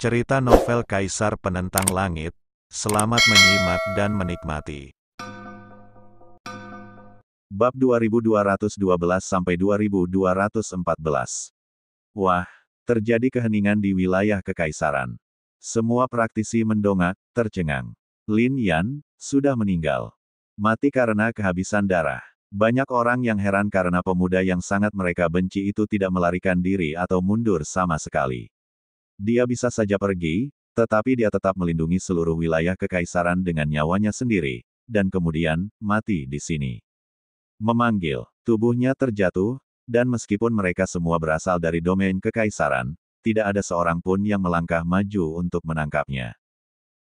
Cerita novel Kaisar Penentang Langit. Selamat menyimak dan menikmati. Bab 2212-2214. Wah, terjadi keheningan di wilayah kekaisaran. Semua praktisi mendongak, tercengang. Lin Yan sudah meninggal. Mati karena kehabisan darah. Banyak orang yang heran karena pemuda yang sangat mereka benci itu tidak melarikan diri atau mundur sama sekali. Dia bisa saja pergi, tetapi dia tetap melindungi seluruh wilayah kekaisaran dengan nyawanya sendiri, dan kemudian mati di sini. Memanggil, tubuhnya terjatuh, dan meskipun mereka semua berasal dari domain kekaisaran, tidak ada seorang pun yang melangkah maju untuk menangkapnya.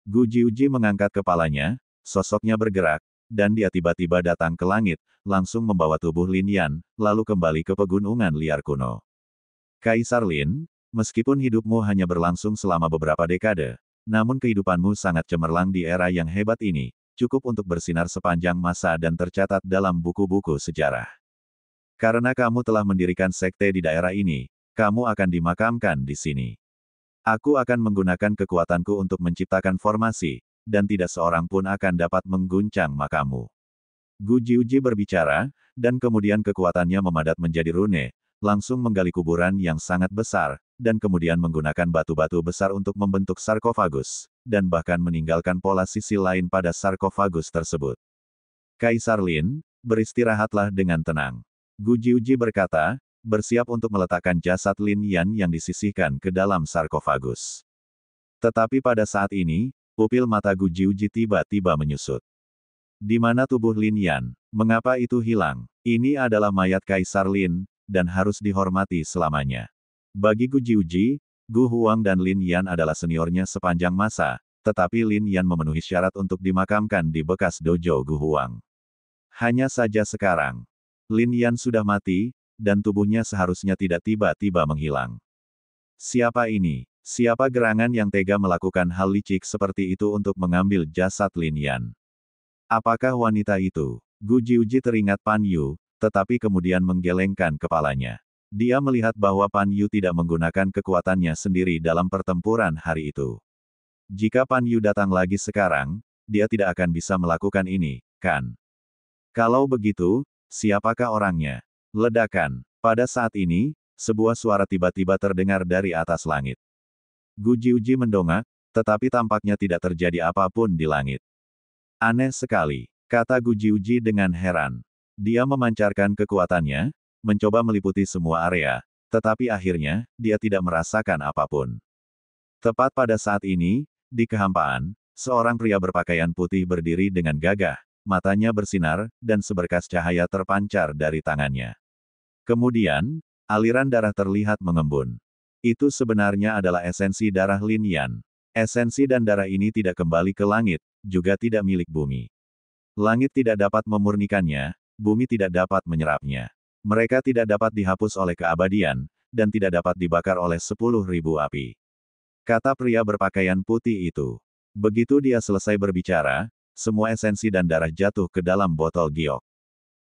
Gu Jiuji mengangkat kepalanya, sosoknya bergerak, dan dia tiba-tiba datang ke langit, langsung membawa tubuh Lin Yan, lalu kembali ke pegunungan liar kuno. Kaisar Lin, meskipun hidupmu hanya berlangsung selama beberapa dekade, namun kehidupanmu sangat cemerlang di era yang hebat ini, cukup untuk bersinar sepanjang masa dan tercatat dalam buku-buku sejarah. Karena kamu telah mendirikan sekte di daerah ini, kamu akan dimakamkan di sini. Aku akan menggunakan kekuatanku untuk menciptakan formasi, dan tidak seorang pun akan dapat mengguncang makammu. Gu Jiuji berbicara, dan kemudian kekuatannya memadat menjadi rune, langsung menggali kuburan yang sangat besar, dan kemudian menggunakan batu-batu besar untuk membentuk sarkofagus, dan bahkan meninggalkan pola sisi lain pada sarkofagus tersebut. Kaisar Lin, beristirahatlah dengan tenang. Gu Jiuji berkata, bersiap untuk meletakkan jasad Lin Yan yang disisihkan ke dalam sarkofagus. Tetapi pada saat ini, pupil mata Gu Jiuji tiba-tiba menyusut. Di mana tubuh Lin Yan? Mengapa itu hilang? Ini adalah mayat Kaisar Lin, dan harus dihormati selamanya. Bagi Gu Jiuji, Gu Huang dan Lin Yan adalah seniornya sepanjang masa, tetapi Lin Yan memenuhi syarat untuk dimakamkan di bekas dojo Gu Huang. Hanya saja sekarang, Lin Yan sudah mati, dan tubuhnya seharusnya tidak tiba-tiba menghilang. Siapa ini? Siapa gerangan yang tega melakukan hal licik seperti itu untuk mengambil jasad Lin Yan? Apakah wanita itu? Gu Jiuji teringat Pan Yu, tetapi kemudian menggelengkan kepalanya. Dia melihat bahwa Pan Yu tidak menggunakan kekuatannya sendiri dalam pertempuran hari itu. Jika Pan Yu datang lagi sekarang, dia tidak akan bisa melakukan ini, kan? Kalau begitu, siapakah orangnya? Ledakan. Pada saat ini, sebuah suara tiba-tiba terdengar dari atas langit. Gu Jiuji mendongak, tetapi tampaknya tidak terjadi apapun di langit. Aneh sekali, kata Gu Jiuji dengan heran. Dia memancarkan kekuatannya, mencoba meliputi semua area, tetapi akhirnya, dia tidak merasakan apapun. Tepat pada saat ini, di kehampaan, seorang pria berpakaian putih berdiri dengan gagah, matanya bersinar, dan seberkas cahaya terpancar dari tangannya. Kemudian, aliran darah terlihat mengembun. Itu sebenarnya adalah esensi darah Lin Yan. Esensi dan darah ini tidak kembali ke langit, juga tidak milik bumi. Langit tidak dapat memurnikannya, bumi tidak dapat menyerapnya. Mereka tidak dapat dihapus oleh keabadian, dan tidak dapat dibakar oleh 10.000 api. Kata pria berpakaian putih itu. Begitu dia selesai berbicara, semua esensi dan darah jatuh ke dalam botol giok.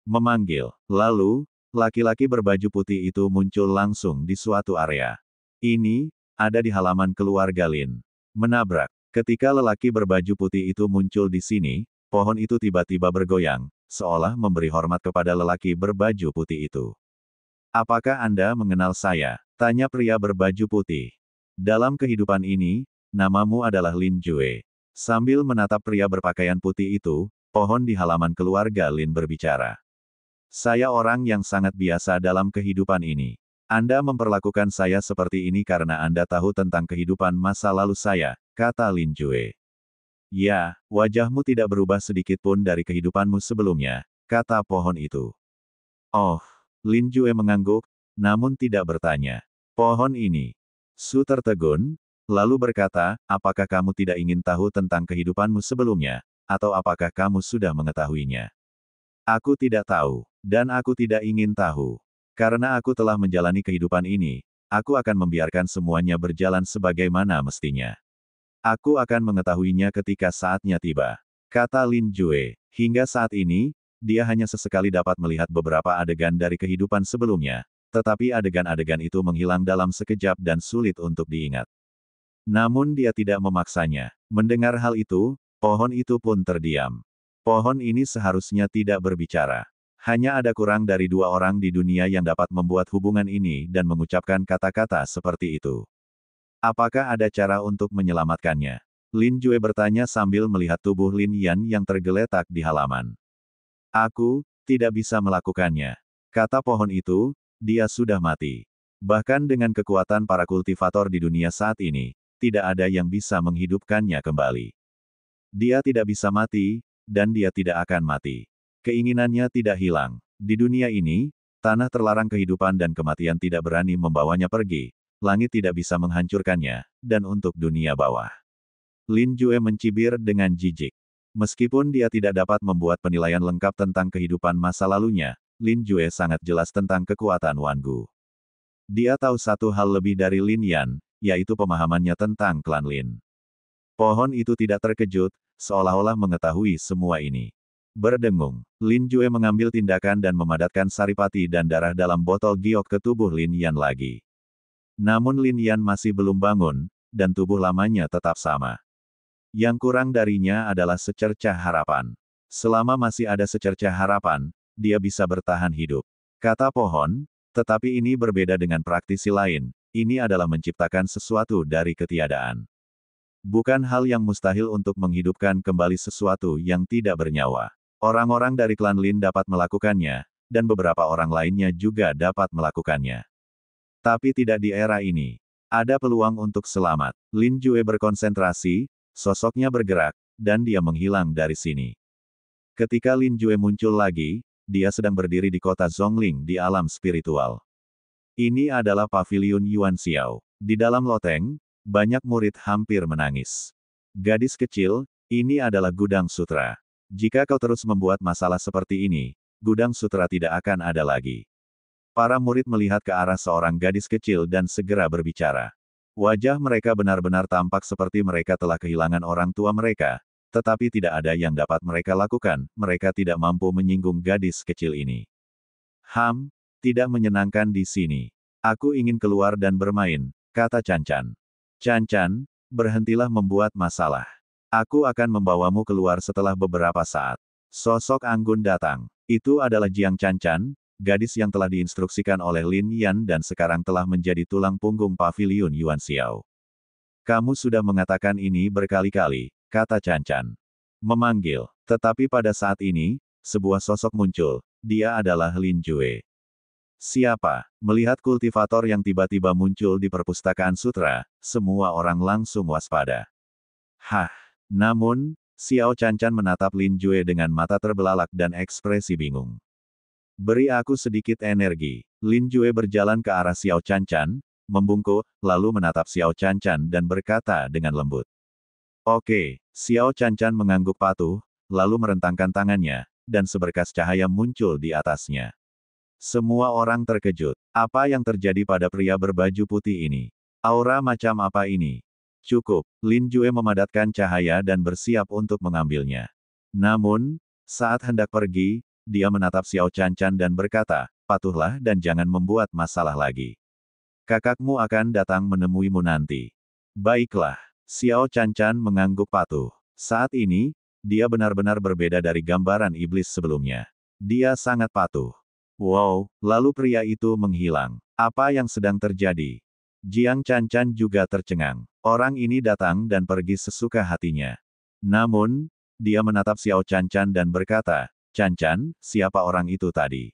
Memanggil. Lalu, laki-laki berbaju putih itu muncul langsung di suatu area. Ini, ada di halaman keluarga Lin. Menabrak. Ketika lelaki berbaju putih itu muncul di sini, pohon itu tiba-tiba bergoyang, seolah memberi hormat kepada lelaki berbaju putih itu. Apakah Anda mengenal saya? Tanya pria berbaju putih. Dalam kehidupan ini, namamu adalah Lin Jue. Sambil menatap pria berpakaian putih itu, pohon di halaman keluarga Lin berbicara. Saya orang yang sangat biasa dalam kehidupan ini. Anda memperlakukan saya seperti ini karena Anda tahu tentang kehidupan masa lalu saya, kata Lin Jue. Ya, wajahmu tidak berubah sedikit pun dari kehidupanmu sebelumnya, kata pohon itu. Oh, Lin Jue mengangguk, namun tidak bertanya. Pohon ini. Su tertegun, lalu berkata, apakah kamu tidak ingin tahu tentang kehidupanmu sebelumnya, atau apakah kamu sudah mengetahuinya? Aku tidak tahu, dan aku tidak ingin tahu. Karena aku telah menjalani kehidupan ini, aku akan membiarkan semuanya berjalan sebagaimana mestinya. Aku akan mengetahuinya ketika saatnya tiba. Kata Lin Jue. Hingga saat ini, dia hanya sesekali dapat melihat beberapa adegan dari kehidupan sebelumnya, tetapi adegan-adegan itu menghilang dalam sekejap dan sulit untuk diingat. Namun dia tidak memaksanya. Mendengar hal itu, pohon itu pun terdiam. Pohon ini seharusnya tidak berbicara. Hanya ada kurang dari 2 orang di dunia yang dapat membuat hubungan ini dan mengucapkan kata-kata seperti itu. Apakah ada cara untuk menyelamatkannya? Lin Jue bertanya sambil melihat tubuh Lin Yan yang tergeletak di halaman. Aku tidak bisa melakukannya. Kata pohon itu, dia sudah mati. Bahkan dengan kekuatan para kultivator di dunia saat ini, tidak ada yang bisa menghidupkannya kembali. Dia tidak bisa mati, dan dia tidak akan mati. Keinginannya tidak hilang. Di dunia ini, tanah terlarang kehidupan dan kematian tidak berani membawanya pergi, langit tidak bisa menghancurkannya, dan untuk dunia bawah. Lin Jue mencibir dengan jijik. Meskipun dia tidak dapat membuat penilaian lengkap tentang kehidupan masa lalunya, Lin Jue sangat jelas tentang kekuatan Wan Gu. Dia tahu satu hal lebih dari Lin Yan, yaitu pemahamannya tentang klan Lin. Pohon itu tidak terkejut, seolah-olah mengetahui semua ini. Berdengung, Lin Jue mengambil tindakan dan memadatkan saripati dan darah dalam botol giok ke tubuh Lin Yan lagi. Namun Lin Yan masih belum bangun, dan tubuh lamanya tetap sama. Yang kurang darinya adalah secercah harapan. Selama masih ada secercah harapan, dia bisa bertahan hidup. Kata pohon, tetapi ini berbeda dengan praktisi lain, ini adalah menciptakan sesuatu dari ketiadaan. Bukan hal yang mustahil untuk menghidupkan kembali sesuatu yang tidak bernyawa. Orang-orang dari klan Lin dapat melakukannya, dan beberapa orang lainnya juga dapat melakukannya. Tapi tidak di era ini. Ada peluang untuk selamat. Lin Jue berkonsentrasi, sosoknya bergerak, dan dia menghilang dari sini. Ketika Lin Jue muncul lagi, dia sedang berdiri di kota Zhongling di alam spiritual. Ini adalah paviliun Yuan Xiao. Di dalam loteng, banyak murid hampir menangis. Gadis kecil, ini adalah gudang sutra. Jika kau terus membuat masalah seperti ini, gudang sutra tidak akan ada lagi. Para murid melihat ke arah seorang gadis kecil dan segera berbicara. Wajah mereka benar-benar tampak seperti mereka telah kehilangan orang tua mereka, tetapi tidak ada yang dapat mereka lakukan, mereka tidak mampu menyinggung gadis kecil ini. Tidak menyenangkan di sini. Aku ingin keluar dan bermain, kata Chan Chan. Chan Chan, berhentilah membuat masalah. Aku akan membawamu keluar setelah beberapa saat. Sosok anggun datang. Itu adalah Jiang Chan Chan, gadis yang telah diinstruksikan oleh Lin Yan dan sekarang telah menjadi tulang punggung paviliun Yuan Xiao. Kamu sudah mengatakan ini berkali-kali, kata Chan Chan. Memanggil. Tetapi pada saat ini, sebuah sosok muncul. Dia adalah Lin Jue. Siapa? Melihat kultivator yang tiba-tiba muncul di perpustakaan sutra, semua orang langsung waspada. Namun, Xiao Chan Chan menatap Lin Jue dengan mata terbelalak dan ekspresi bingung. Beri aku sedikit energi. Lin Jue berjalan ke arah Xiao Chan Chan, membungkuk, lalu menatap Xiao Chan Chan dan berkata dengan lembut. Oke, Xiao Chan Chan mengangguk patuh, lalu merentangkan tangannya, dan seberkas cahaya muncul di atasnya. Semua orang terkejut. Apa yang terjadi pada pria berbaju putih ini? Aura macam apa ini? Cukup, Lin Jue memadatkan cahaya dan bersiap untuk mengambilnya. Namun, saat hendak pergi, dia menatap Xiao Chan Chan dan berkata, patuhlah dan jangan membuat masalah lagi. Kakakmu akan datang menemuimu nanti. Baiklah, Xiao Chan Chan mengangguk patuh. Saat ini, dia benar-benar berbeda dari gambaran iblis sebelumnya. Dia sangat patuh. Wow, lalu pria itu menghilang. Apa yang sedang terjadi? Jiang Chan Chan juga tercengang. Orang ini datang dan pergi sesuka hatinya. Namun, dia menatap Xiao Chan Chan dan berkata, Chan Chan, siapa orang itu tadi?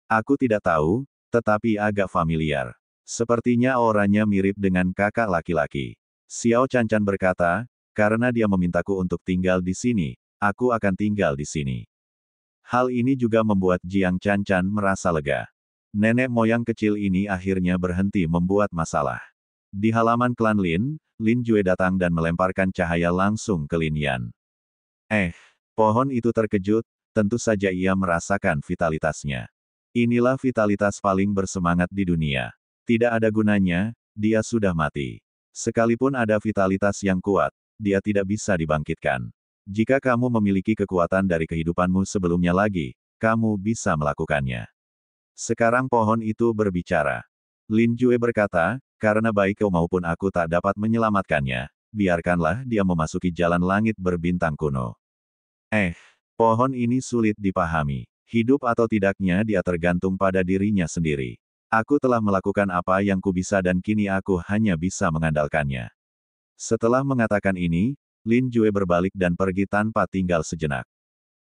Aku tidak tahu, tetapi agak familiar. Sepertinya auranya mirip dengan kakak laki-laki. Xiao Chan Chan berkata, karena dia memintaku untuk tinggal di sini, aku akan tinggal di sini. Hal ini juga membuat Jiang Chan Chan merasa lega. Nenek moyang kecil ini akhirnya berhenti membuat masalah. Di halaman klan Lin, Lin Jue datang dan melemparkan cahaya langsung ke Lin Yan. Pohon itu terkejut, tentu saja ia merasakan vitalitasnya. Inilah vitalitas paling bersemangat di dunia. Tidak ada gunanya, dia sudah mati. Sekalipun ada vitalitas yang kuat, dia tidak bisa dibangkitkan. Jika kamu memiliki kekuatan dari kehidupanmu sebelumnya lagi, kamu bisa melakukannya. Sekarang pohon itu berbicara. Lin Jue berkata, karena baik kau maupun aku tak dapat menyelamatkannya, biarkanlah dia memasuki jalan langit berbintang kuno. Pohon ini sulit dipahami. Hidup atau tidaknya dia tergantung pada dirinya sendiri. Aku telah melakukan apa yang kubisa dan kini aku hanya bisa mengandalkannya. Setelah mengatakan ini, Lin Jue berbalik dan pergi tanpa tinggal sejenak.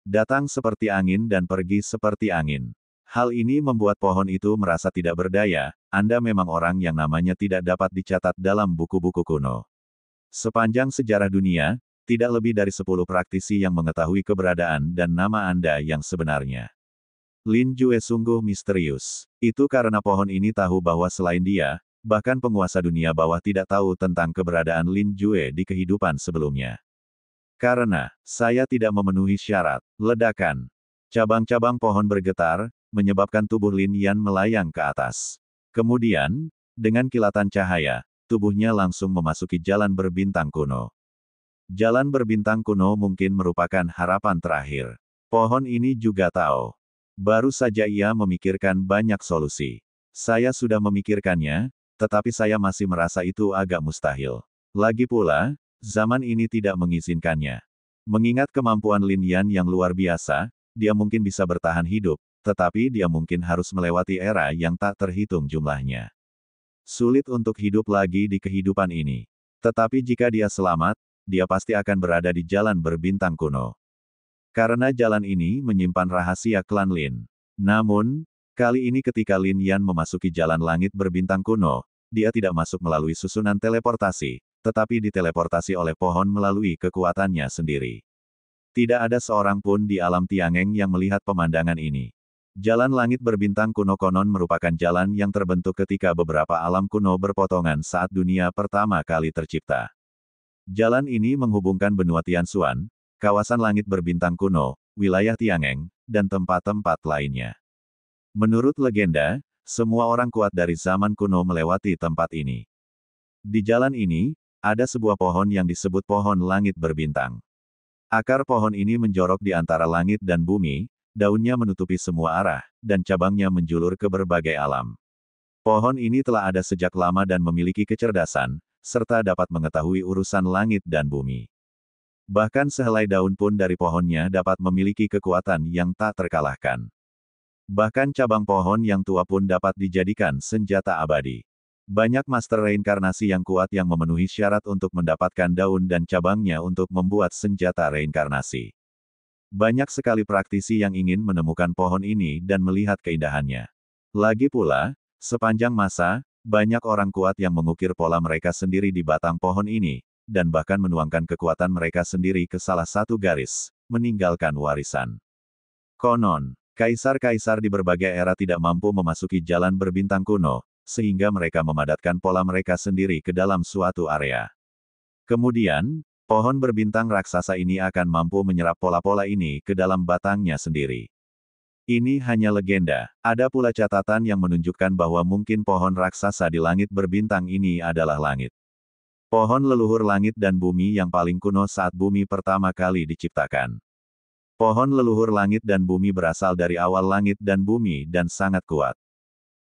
Datang seperti angin dan pergi seperti angin. Hal ini membuat pohon itu merasa tidak berdaya. Anda memang orang yang namanya tidak dapat dicatat dalam buku-buku kuno. Sepanjang sejarah dunia, tidak lebih dari 10 praktisi yang mengetahui keberadaan dan nama Anda yang sebenarnya. Lin Jue sungguh misterius. Itu karena pohon ini tahu bahwa selain dia, bahkan penguasa dunia bawah tidak tahu tentang keberadaan Lin Jue di kehidupan sebelumnya. Karena saya tidak memenuhi syarat, ledakan. Cabang-cabang pohon bergetar, menyebabkan tubuh Lin Yan melayang ke atas. Kemudian, dengan kilatan cahaya, tubuhnya langsung memasuki jalan berbintang kuno. Jalan berbintang kuno mungkin merupakan harapan terakhir. Pohon ini juga tahu. Baru saja ia memikirkan banyak solusi. Saya sudah memikirkannya, tetapi saya masih merasa itu agak mustahil. Lagi pula, zaman ini tidak mengizinkannya. Mengingat kemampuan Lin Yan yang luar biasa, dia mungkin bisa bertahan hidup, tetapi dia mungkin harus melewati era yang tak terhitung jumlahnya. Sulit untuk hidup lagi di kehidupan ini. Tetapi jika dia selamat, dia pasti akan berada di jalan berbintang kuno. Karena jalan ini menyimpan rahasia klan Lin. Namun, kali ini ketika Lin Yan memasuki jalan langit berbintang kuno, dia tidak masuk melalui susunan teleportasi, tetapi diteleportasi oleh pohon melalui kekuatannya sendiri. Tidak ada seorang pun di alam Tiangeng yang melihat pemandangan ini. Jalan langit berbintang kuno konon merupakan jalan yang terbentuk ketika beberapa alam kuno berpotongan saat dunia pertama kali tercipta. Jalan ini menghubungkan benua Tianxuan, kawasan langit berbintang kuno, wilayah Tiangeng, dan tempat-tempat lainnya. Menurut legenda, semua orang kuat dari zaman kuno melewati tempat ini. Di jalan ini, ada sebuah pohon yang disebut pohon langit berbintang. Akar pohon ini menjorok di antara langit dan bumi, daunnya menutupi semua arah, dan cabangnya menjulur ke berbagai alam. Pohon ini telah ada sejak lama dan memiliki kecerdasan, serta dapat mengetahui urusan langit dan bumi. Bahkan sehelai daun pun dari pohonnya dapat memiliki kekuatan yang tak terkalahkan. Bahkan cabang pohon yang tua pun dapat dijadikan senjata abadi. Banyak master reinkarnasi yang kuat yang memenuhi syarat untuk mendapatkan daun dan cabangnya untuk membuat senjata reinkarnasi. Banyak sekali praktisi yang ingin menemukan pohon ini dan melihat keindahannya. Lagi pula, sepanjang masa, banyak orang kuat yang mengukir pola mereka sendiri di batang pohon ini, dan bahkan menuangkan kekuatan mereka sendiri ke salah satu garis, meninggalkan warisan. Konon, kaisar-kaisar di berbagai era tidak mampu memasuki jalan berbintang kuno, sehingga mereka memadatkan pola mereka sendiri ke dalam suatu area. Kemudian, pohon berbintang raksasa ini akan mampu menyerap pola-pola ini ke dalam batangnya sendiri. Ini hanya legenda. Ada pula catatan yang menunjukkan bahwa mungkin pohon raksasa di langit berbintang ini adalah langit. Pohon leluhur langit dan bumi yang paling kuno saat bumi pertama kali diciptakan. Pohon leluhur langit dan bumi berasal dari awal langit dan bumi dan sangat kuat.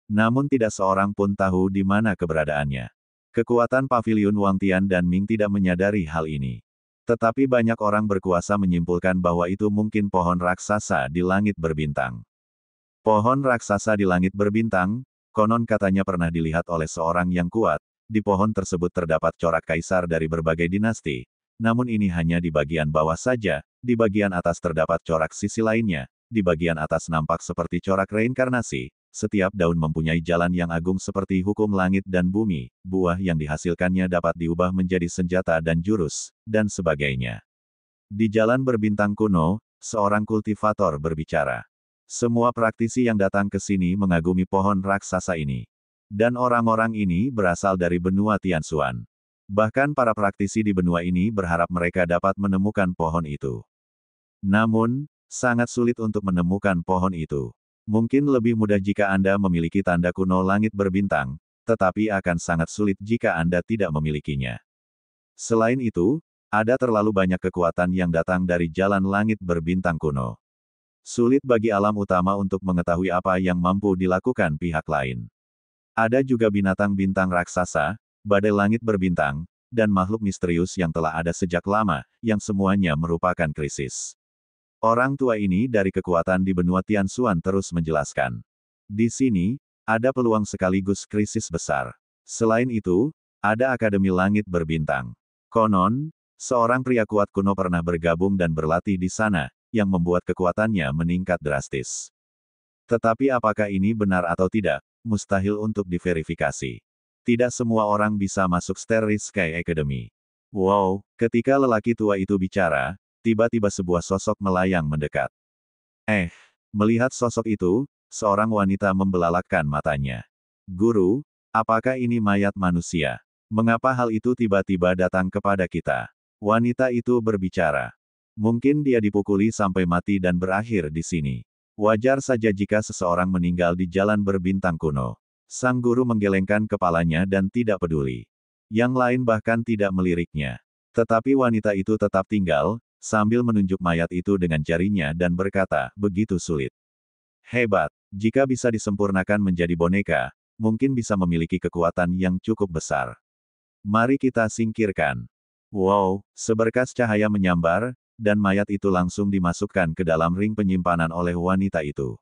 Namun tidak seorang pun tahu di mana keberadaannya. Kekuatan Paviliun Wangtian dan Ming tidak menyadari hal ini. Tetapi banyak orang berkuasa menyimpulkan bahwa itu mungkin pohon raksasa di langit berbintang. Pohon raksasa di langit berbintang, konon katanya pernah dilihat oleh seorang yang kuat, di pohon tersebut terdapat corak kaisar dari berbagai dinasti, namun ini hanya di bagian bawah saja, di bagian atas terdapat corak sisi lainnya, di bagian atas nampak seperti corak reinkarnasi. Setiap daun mempunyai jalan yang agung seperti hukum langit dan bumi, buah yang dihasilkannya dapat diubah menjadi senjata dan jurus, dan sebagainya. Di jalan berbintang kuno, seorang kultivator berbicara. Semua praktisi yang datang ke sini mengagumi pohon raksasa ini. Dan orang-orang ini berasal dari benua Tianxuan. Bahkan para praktisi di benua ini berharap mereka dapat menemukan pohon itu. Namun, sangat sulit untuk menemukan pohon itu. Mungkin lebih mudah jika Anda memiliki tanda kuno langit berbintang, tetapi akan sangat sulit jika Anda tidak memilikinya. Selain itu, ada terlalu banyak kekuatan yang datang dari jalan langit berbintang kuno. Sulit bagi alam utama untuk mengetahui apa yang mampu dilakukan pihak lain. Ada juga binatang bintang raksasa, badai langit berbintang, dan makhluk misterius yang telah ada sejak lama, yang semuanya merupakan krisis. Orang tua ini dari kekuatan di benua Tianxuan terus menjelaskan. Di sini, ada peluang sekaligus krisis besar. Selain itu, ada Akademi Langit Berbintang. Konon, seorang pria kuat kuno pernah bergabung dan berlatih di sana, yang membuat kekuatannya meningkat drastis. Tetapi apakah ini benar atau tidak, mustahil untuk diverifikasi. Tidak semua orang bisa masuk Starry Sky Academy. Wow, ketika lelaki tua itu bicara, tiba-tiba sebuah sosok melayang mendekat. Melihat sosok itu, seorang wanita membelalakkan matanya. Guru, apakah ini mayat manusia? Mengapa hal itu tiba-tiba datang kepada kita? Wanita itu berbicara. Mungkin dia dipukuli sampai mati dan berakhir di sini. Wajar saja jika seseorang meninggal di jalan berbintang kuno. Sang guru menggelengkan kepalanya dan tidak peduli. Yang lain bahkan tidak meliriknya. Tetapi wanita itu tetap tinggal, sambil menunjuk mayat itu dengan jarinya dan berkata, begitu sulit. Hebat, jika bisa disempurnakan menjadi boneka, mungkin bisa memiliki kekuatan yang cukup besar. Mari kita singkirkan. Wow, seberkas cahaya menyambar, dan mayat itu langsung dimasukkan ke dalam ring penyimpanan oleh wanita itu.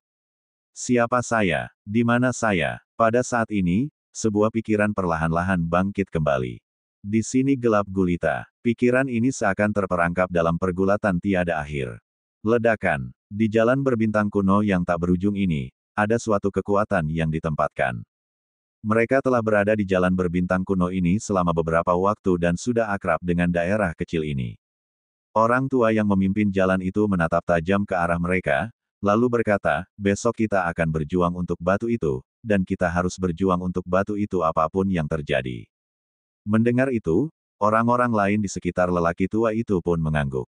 Siapa saya? Di mana saya? Pada saat ini, sebuah pikiran perlahan-lahan bangkit kembali. Di sini gelap gulita. Pikiran ini seakan terperangkap dalam pergulatan tiada akhir. Ledakan. Di jalan berbintang kuno yang tak berujung ini, ada suatu kekuatan yang ditempatkan. Mereka telah berada di jalan berbintang kuno ini selama beberapa waktu dan sudah akrab dengan daerah kecil ini. Orang tua yang memimpin jalan itu menatap tajam ke arah mereka, lalu berkata, besok kita akan berjuang untuk batu itu, dan kita harus berjuang untuk batu itu apapun yang terjadi. Mendengar itu, orang-orang lain di sekitar lelaki tua itu pun mengangguk.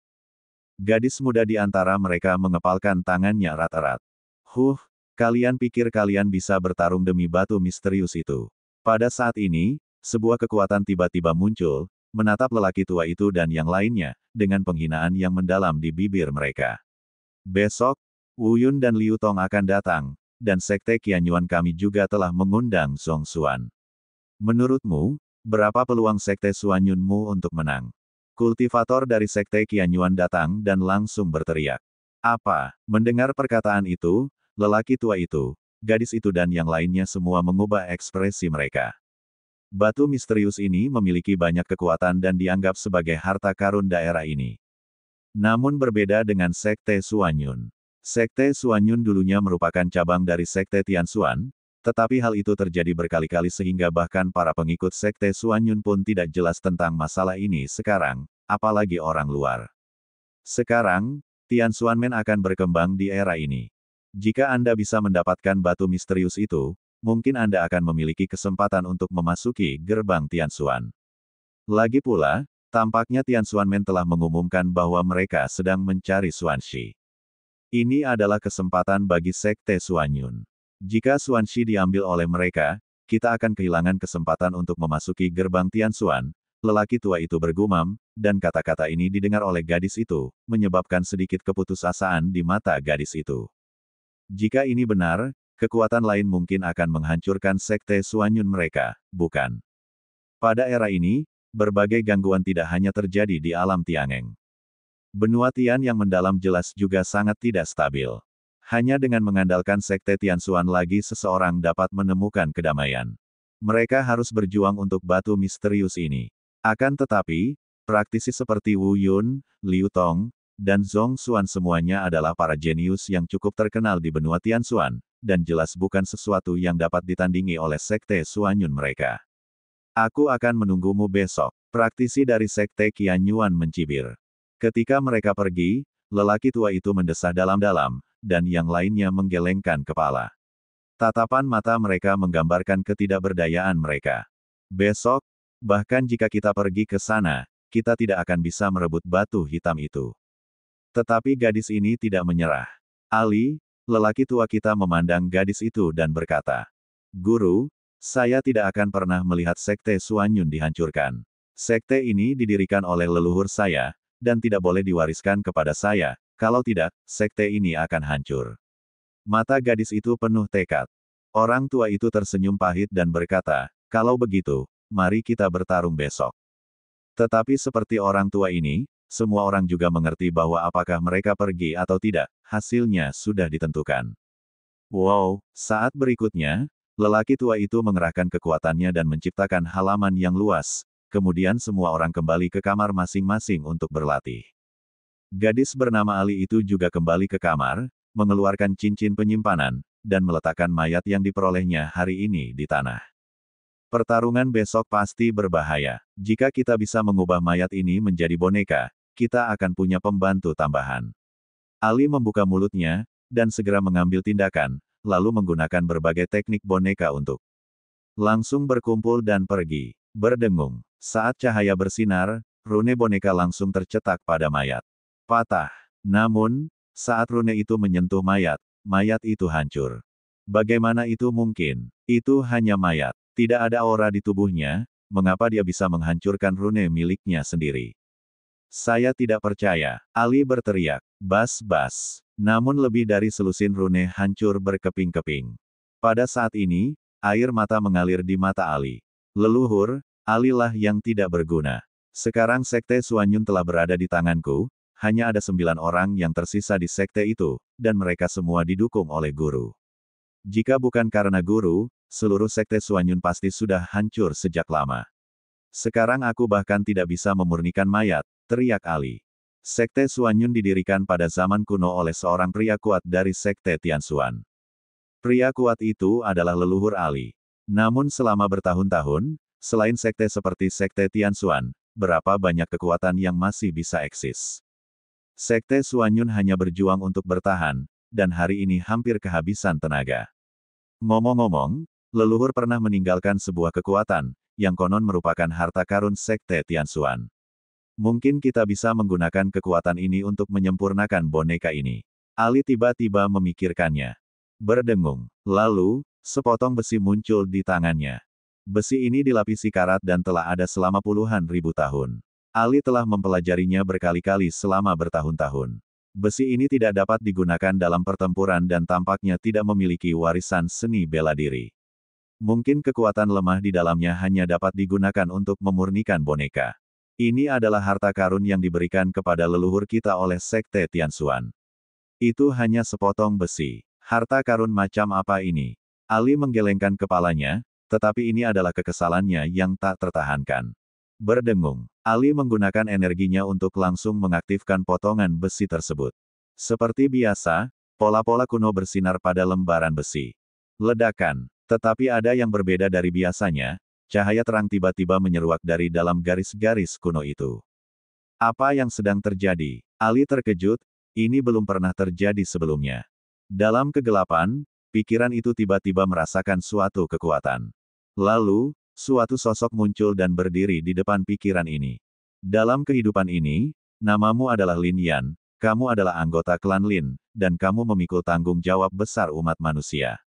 Gadis muda di antara mereka mengepalkan tangannya erat-erat. Kalian pikir kalian bisa bertarung demi batu misterius itu. Pada saat ini, sebuah kekuatan tiba-tiba muncul, menatap lelaki tua itu dan yang lainnya, dengan penghinaan yang mendalam di bibir mereka. Besok, Wu Yun dan Liu Tong akan datang, dan Sekte Qianyuan kami juga telah mengundang Zhong Xuan. Menurutmu, berapa peluang Sekte Xuanyunmu untuk menang? Kultivator dari Sekte Qianyuan datang dan langsung berteriak. Apa? Mendengar perkataan itu, lelaki tua itu, gadis itu dan yang lainnya semua mengubah ekspresi mereka. Batu misterius ini memiliki banyak kekuatan dan dianggap sebagai harta karun daerah ini. Namun berbeda dengan Sekte Xuanyun. Sekte Xuanyun dulunya merupakan cabang dari Sekte Tianxuan, tetapi hal itu terjadi berkali-kali sehingga bahkan para pengikut Sekte Xuanyun pun tidak jelas tentang masalah ini sekarang, apalagi orang luar. Sekarang, Tianxuanmen akan berkembang di era ini. Jika Anda bisa mendapatkan batu misterius itu, mungkin Anda akan memiliki kesempatan untuk memasuki gerbang Tianxuan. Lagi pula, tampaknya Tianxuanmen telah mengumumkan bahwa mereka sedang mencari Xuanxi. Ini adalah kesempatan bagi Sekte Xuanyun. Jika Xuanxi diambil oleh mereka, kita akan kehilangan kesempatan untuk memasuki gerbang Tianxuan. Lelaki tua itu bergumam, dan kata-kata ini didengar oleh gadis itu, menyebabkan sedikit keputusasaan di mata gadis itu. Jika ini benar, kekuatan lain mungkin akan menghancurkan Sekte Xuanyun mereka, bukan? Pada era ini, berbagai gangguan tidak hanya terjadi di alam Tiangeng. Benua Tian yang mendalam jelas juga sangat tidak stabil. Hanya dengan mengandalkan Sekte Tianxuan lagi seseorang dapat menemukan kedamaian. Mereka harus berjuang untuk batu misterius ini. Akan tetapi, praktisi seperti Wu Yun, Liu Tong, dan Zhong Xuan semuanya adalah para jenius yang cukup terkenal di benua Tianxuan, dan jelas bukan sesuatu yang dapat ditandingi oleh Sekte Xuanyun mereka. Aku akan menunggumu besok. Praktisi dari Sekte Qianyuan mencibir. Ketika mereka pergi, lelaki tua itu mendesah dalam-dalam, dan yang lainnya menggelengkan kepala. Tatapan mata mereka menggambarkan ketidakberdayaan mereka. Besok, bahkan jika kita pergi ke sana, kita tidak akan bisa merebut batu hitam itu. Tetapi gadis ini tidak menyerah. Ali, lelaki tua kita memandang gadis itu dan berkata, Guru, saya tidak akan pernah melihat Sekte Xuanyun dihancurkan. Sekte ini didirikan oleh leluhur saya, dan tidak boleh diwariskan kepada saya, kalau tidak, sekte ini akan hancur. Mata gadis itu penuh tekad. Orang tua itu tersenyum pahit dan berkata, kalau begitu, mari kita bertarung besok. Tetapi seperti orang tua ini, semua orang juga mengerti bahwa apakah mereka pergi atau tidak, hasilnya sudah ditentukan. Wow, saat berikutnya, lelaki tua itu mengerahkan kekuatannya dan menciptakan halaman yang luas, kemudian semua orang kembali ke kamar masing-masing untuk berlatih. Gadis bernama Ali itu juga kembali ke kamar, mengeluarkan cincin penyimpanan, dan meletakkan mayat yang diperolehnya hari ini di tanah. Pertarungan besok pasti berbahaya. Jika kita bisa mengubah mayat ini menjadi boneka, kita akan punya pembantu tambahan. Ali membuka mulutnya, dan segera mengambil tindakan, lalu menggunakan berbagai teknik boneka untuk langsung berkumpul dan pergi. Berdengung. Saat cahaya bersinar, rune boneka langsung tercetak pada mayat. Patah. Namun, saat rune itu menyentuh mayat, mayat itu hancur. Bagaimana itu mungkin? Itu hanya mayat. Tidak ada aura di tubuhnya, mengapa dia bisa menghancurkan rune miliknya sendiri? Saya tidak percaya. Ali berteriak. Bas-bas. Namun lebih dari selusin rune hancur berkeping-keping. Pada saat ini, air mata mengalir di mata Ali. Leluhur, Alilah yang tidak berguna. Sekarang Sekte Suanyun telah berada di tanganku, hanya ada 9 orang yang tersisa di sekte itu, dan mereka semua didukung oleh guru. Jika bukan karena guru, seluruh sekte Suanyun pasti sudah hancur sejak lama. Sekarang aku bahkan tidak bisa memurnikan mayat, teriak Ali. Sekte Suanyun didirikan pada zaman kuno oleh seorang pria kuat dari sekte Tianxuan. Pria kuat itu adalah leluhur Ali. Namun selama bertahun-tahun, selain sekte seperti sekte Tianxuan, berapa banyak kekuatan yang masih bisa eksis. Sekte Suanyun hanya berjuang untuk bertahan, dan hari ini hampir kehabisan tenaga. Ngomong-ngomong, leluhur pernah meninggalkan sebuah kekuatan, yang konon merupakan harta karun sekte Tianxuan. Mungkin kita bisa menggunakan kekuatan ini untuk menyempurnakan boneka ini. Ali tiba-tiba memikirkannya. Berdengung. Lalu, sepotong besi muncul di tangannya. Besi ini dilapisi karat dan telah ada selama puluhan ribu tahun. Ali telah mempelajarinya berkali-kali selama bertahun-tahun. Besi ini tidak dapat digunakan dalam pertempuran dan tampaknya tidak memiliki warisan seni bela diri. Mungkin kekuatan lemah di dalamnya hanya dapat digunakan untuk memurnikan boneka. Ini adalah harta karun yang diberikan kepada leluhur kita oleh sekte Tianxuan. Itu hanya sepotong besi. Harta karun macam apa ini? Ali menggelengkan kepalanya, tetapi ini adalah kekesalannya yang tak tertahankan. Berdengung, Ali menggunakan energinya untuk langsung mengaktifkan potongan besi tersebut. Seperti biasa, pola-pola kuno bersinar pada lembaran besi. Ledakan. Tetapi ada yang berbeda dari biasanya, cahaya terang tiba-tiba menyeruak dari dalam garis-garis kuno itu. Apa yang sedang terjadi? Ali terkejut, ini belum pernah terjadi sebelumnya. Dalam kegelapan, pikiran itu tiba-tiba merasakan suatu kekuatan. Lalu, suatu sosok muncul dan berdiri di depan pikiran ini. Dalam kehidupan ini, namamu adalah Lin Yan, kamu adalah anggota klan Lin, dan kamu memikul tanggung jawab besar umat manusia.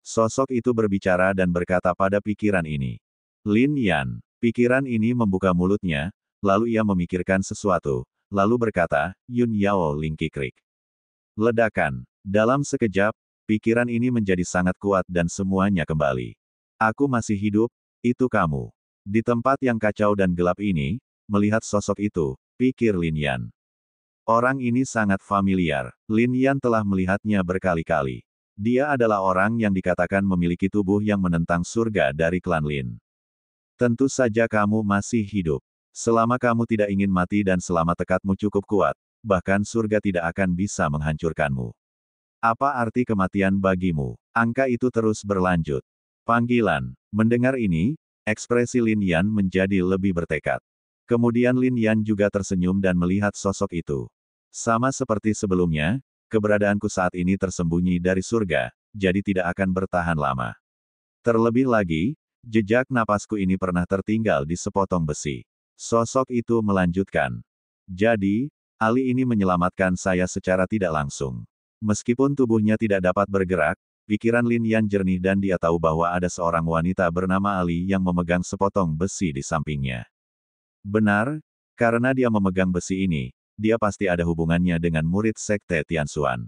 Sosok itu berbicara dan berkata pada pikiran ini. Lin Yan. Pikiran ini membuka mulutnya, lalu ia memikirkan sesuatu, lalu berkata, Yun Yao Ling Kikrik. Ledakan. Dalam sekejap, pikiran ini menjadi sangat kuat dan semuanya kembali. Aku masih hidup, itu kamu. Di tempat yang kacau dan gelap ini, melihat sosok itu, pikir Lin Yan. Orang ini sangat familiar. Lin Yan telah melihatnya berkali-kali. Dia adalah orang yang dikatakan memiliki tubuh yang menentang surga dari klan Lin. Tentu saja kamu masih hidup. Selama kamu tidak ingin mati dan selama tekadmu cukup kuat, bahkan surga tidak akan bisa menghancurkanmu. Apa arti kematian bagimu? Angka itu terus berlanjut. Panggilan. Mendengar ini, ekspresi Lin Yan menjadi lebih bertekad. Kemudian Lin Yan juga tersenyum dan melihat sosok itu. Sama seperti sebelumnya, keberadaanku saat ini tersembunyi dari surga, jadi tidak akan bertahan lama. Terlebih lagi, jejak napasku ini pernah tertinggal di sepotong besi. Sosok itu melanjutkan. Jadi, Ali ini menyelamatkan saya secara tidak langsung. Meskipun tubuhnya tidak dapat bergerak, pikiran Lin Yan jernih dan dia tahu bahwa ada seorang wanita bernama Ali yang memegang sepotong besi di sampingnya. Benar, karena dia memegang besi ini, dia pasti ada hubungannya dengan murid sekte Tianxuan.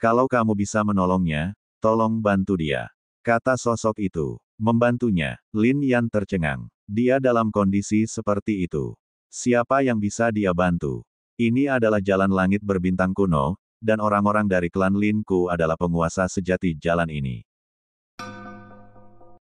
Kalau kamu bisa menolongnya, tolong bantu dia. Kata sosok itu. Membantunya. Lin Yan tercengang. Dia dalam kondisi seperti itu. Siapa yang bisa dia bantu? Ini adalah jalan langit berbintang kuno, dan orang-orang dari klan Lin Ku adalah penguasa sejati jalan ini.